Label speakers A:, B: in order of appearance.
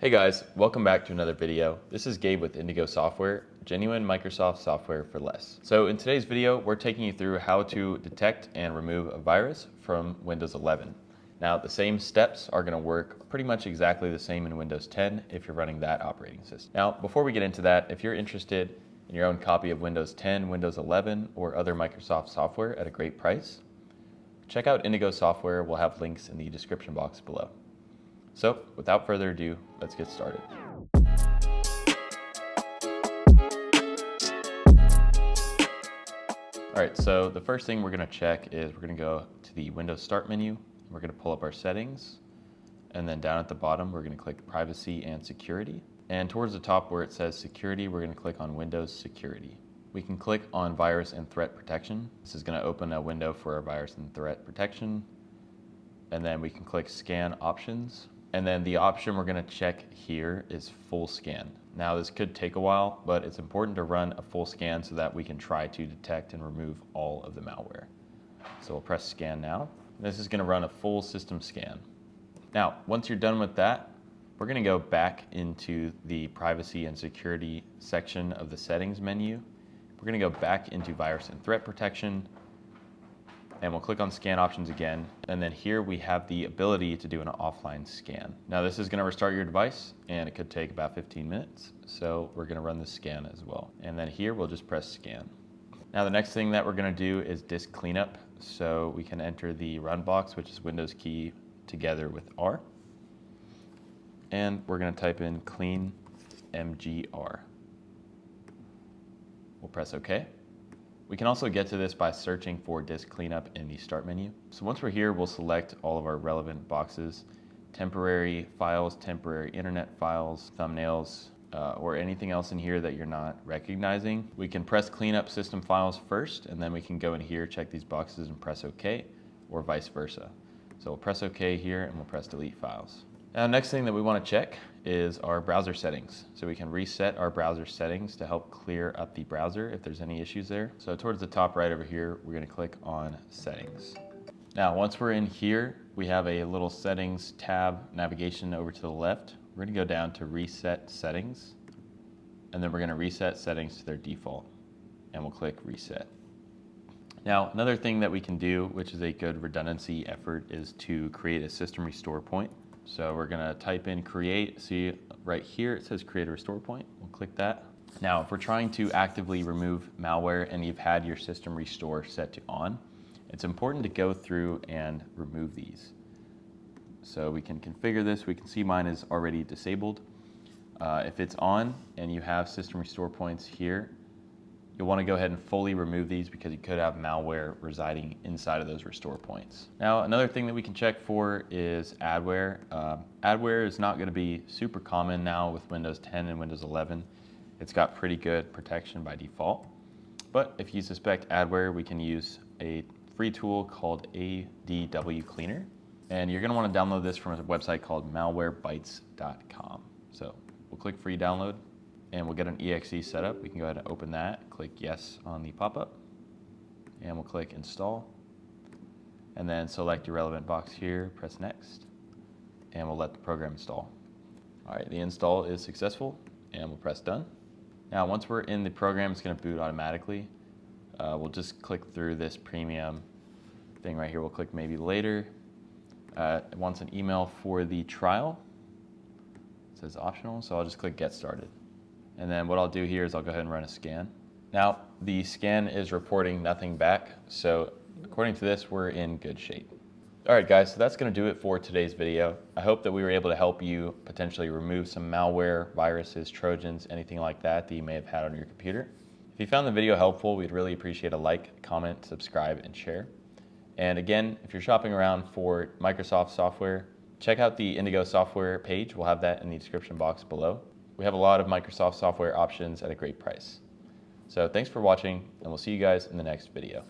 A: Hey guys, welcome back to another video. This is Gabe with Indigo Software, genuine Microsoft software for less. So in today's video, we're taking you through how to detect and remove a virus from Windows 11. Now the same steps are going to work pretty much exactly the same in Windows 10 if you're running that operating system. Now before we get into that, if you're interested in your own copy of Windows 10, Windows 11, or other Microsoft software at a great price, check out Indigo Software. We'll have links in the description box below. So without further ado, let's get started. All right, so the first thing we're going to check is we're going to go to the Windows Start menu. We're going to pull up our settings, and then down at the bottom, we're going to click Privacy and Security. And towards the top where it says Security, we're going to click on Windows Security. We can click on Virus and Threat Protection. This is going to open a window for our virus and threat protection. And then we can click Scan Options. And then the option we're going to check here is full scan. Now this could take a while, but it's important to run a full scan so that we can try to detect and remove all of the malware. So we'll press scan now. This is going to run a full system scan. Now, once you're done with that, we're going to go back into the privacy and security section of the settings menu. We're going to go back into virus and threat protection. And we'll click on scan options again. And then here we have the ability to do an offline scan. Now this is going to restart your device and it could take about 15 minutes. So we're going to run the scan as well. And then here we'll just press scan. Now the next thing that we're going to do is disk cleanup. So we can enter the run box, which is Windows key together with R. And we're going to type in clean mgr. We'll press OK. We can also get to this by searching for disk cleanup in the start menu. So once we're here, we'll select all of our relevant boxes, temporary files, temporary internet files, thumbnails, or anything else in here that you're not recognizing. We can press cleanup system files first, and then we can go in here, check these boxes and press OK, or vice versa. So we'll press OK here and we'll press delete files. Now, next thing that we want to check is our browser settings. So we can reset our browser settings to help clear up the browser if there's any issues there. So towards the top right over here, we're going to click on settings. Now, once we're in here, we have a little settings tab navigation over to the left. We're going to go down to reset settings, and then we're going to reset settings to their default, and we'll click reset. Now, another thing that we can do, which is a good redundancy effort, is to create a system restore point. So we're going to type in create. See right here it says create a restore point. We'll click that. Now if we're trying to actively remove malware and you've had your system restore set to on, it's important to go through and remove these. So we can configure this. We can see mine is already disabled. If it's on and you have system restore points here, you'll want to go ahead and fully remove these because you could have malware residing inside of those restore points. Now, another thing that we can check for is adware. Adware is not going to be super common now with Windows 10 and Windows 11. It's got pretty good protection by default. But if you suspect adware, we can use a free tool called ADW Cleaner. And you're going to want to download this from a website called malwarebytes.com. So we'll click free download. And we'll get an exe set up. We can go ahead and open that, click yes on the pop-up, and we'll click install. And then select your relevant box here, press next, and we'll let the program install. All right, the install is successful, and we'll press done. Now, once we're in the program, it's gonna boot automatically. We'll just click through this premium thing right here. We'll click maybe later. It wants an email for the trial. It says optional, so I'll just click get started. And then what I'll do here is I'll go ahead and run a scan. Now, the scan is reporting nothing back, so according to this, we're in good shape. All right, guys, so that's going to do it for today's video. I hope that we were able to help you potentially remove some malware, viruses, trojans, anything like that you may have had on your computer. If you found the video helpful, we'd really appreciate a like, comment, subscribe, and share. And again, if you're shopping around for Microsoft software, check out the Indigo Software page. We'll have that in the description box below. We have a lot of Microsoft software options at a great price. So thanks for watching, and we'll see you guys in the next video.